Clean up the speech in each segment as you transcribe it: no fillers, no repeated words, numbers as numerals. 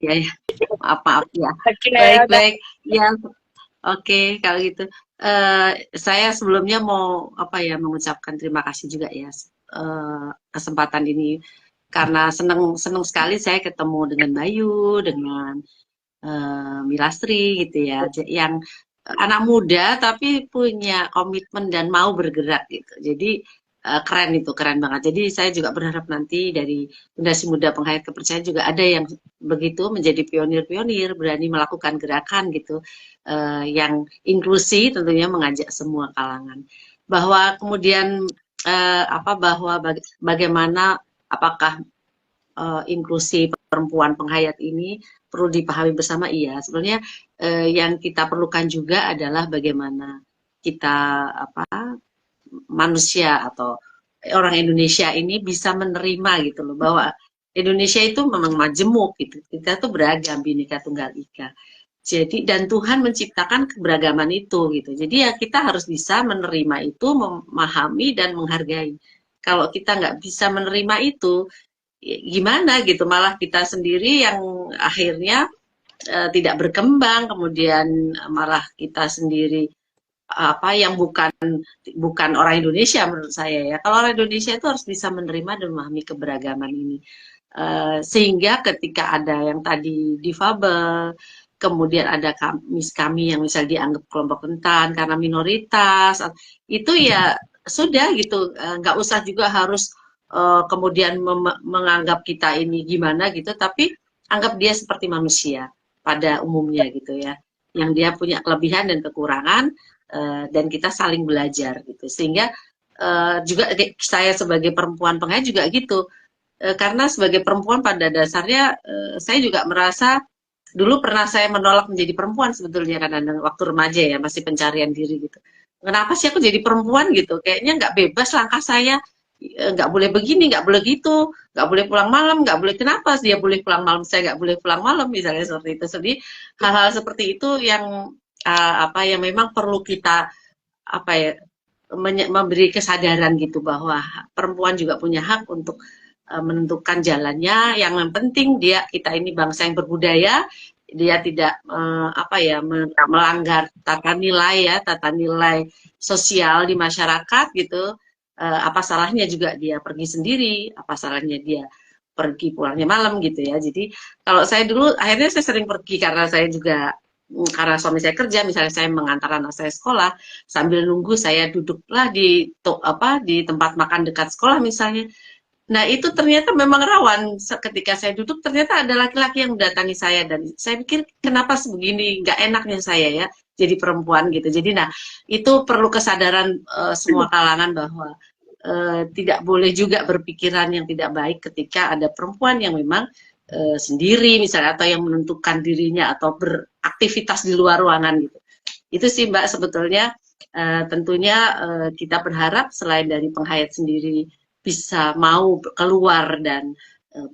Ya, ya. Maaf, maaf ya. Oke, Baik, udah. baik. Ya, oke, kalau gitu. Eh, saya sebelumnya mau apa ya mengucapkan terima kasih juga ya kesempatan ini karena senang senang sekali saya ketemu dengan Bayu, dengan Milastri gitu ya, yang anak muda tapi punya komitmen dan mau bergerak gitu. Jadi keren itu, keren banget. Jadi saya juga berharap nanti dari generasi muda penghayat kepercayaan juga ada yang begitu menjadi pionir-pionir, berani melakukan gerakan gitu, yang inklusi tentunya mengajak semua kalangan. Bahwa kemudian apa bahwa bagaimana apakah inklusi perempuan penghayat ini perlu dipahami bersama iya. Sebenarnya yang kita perlukan juga adalah bagaimana kita apa manusia atau orang Indonesia ini bisa menerima gitu loh bahwa Indonesia itu memang majemuk gitu. Kita tuh beragam Bhinneka Tunggal Ika. Jadi dan Tuhan menciptakan keberagaman itu gitu. Jadi ya kita harus bisa menerima itu, memahami dan menghargai. Kalau kita nggak bisa menerima itu, gimana gitu malah kita sendiri yang akhirnya tidak berkembang kemudian malah kita sendiri apa yang bukan orang Indonesia menurut saya ya kalau orang Indonesia itu harus bisa menerima dan memahami keberagaman ini. Sehingga ketika ada yang tadi difabel kemudian ada kami yang misalnya dianggap kelompok rentan karena minoritas itu ya sudah gitu nggak usah juga harus kemudian menganggap kita ini gimana gitu, tapi anggap dia seperti manusia pada umumnya gitu ya, yang dia punya kelebihan dan kekurangan dan kita saling belajar gitu, sehingga juga saya sebagai perempuan pengajar juga gitu, karena sebagai perempuan pada dasarnya saya juga merasa dulu pernah saya menolak menjadi perempuan sebetulnya karena waktu remaja ya masih pencarian diri gitu. Kenapa sih aku jadi perempuan gitu? Kayaknya nggak bebas langkah saya, nggak boleh begini, nggak boleh gitu, nggak boleh pulang malam, nggak boleh kenapa dia boleh pulang malam, saya nggak boleh pulang malam misalnya seperti itu. Jadi hal-hal seperti itu yang apa yang memang perlu kita apa ya memberi kesadaran gitu bahwa perempuan juga punya hak untuk menentukan jalannya. Yang penting dia kita ini bangsa yang berbudaya, dia tidak apa ya melanggar tata nilai ya, tata nilai sosial di masyarakat gitu. Apa salahnya juga dia pergi sendiri, apa salahnya dia pergi pulangnya malam gitu ya. Jadi kalau saya dulu akhirnya saya sering pergi karena saya juga karena suami saya kerja, misalnya saya mengantar anak saya sekolah, sambil nunggu saya duduklah di apa di tempat makan dekat sekolah misalnya. Nah, itu ternyata memang rawan. Ketika saya duduk, ternyata ada laki-laki yang mendatangi saya. Dan saya pikir, kenapa sebegini nggak enaknya saya ya, jadi perempuan gitu. Jadi, nah, itu perlu kesadaran semua kalangan bahwa tidak boleh juga berpikiran yang tidak baik ketika ada perempuan yang memang sendiri, misalnya, atau yang menentukan dirinya, atau beraktivitas di luar ruangan gitu. Itu sih Mbak sebetulnya tentunya kita berharap selain dari penghayat sendiri bisa mau keluar dan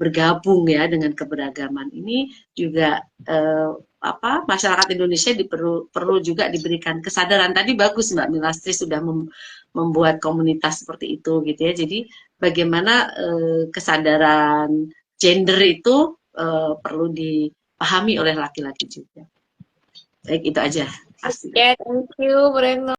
bergabung ya dengan keberagaman ini juga apa masyarakat Indonesia perlu juga diberikan kesadaran. Tadi bagus Mbak Milastri sudah membuat komunitas seperti itu gitu ya. Jadi bagaimana kesadaran gender itu perlu dipahami oleh laki-laki juga. Baik itu aja pasti. Oke, thank you, Breno.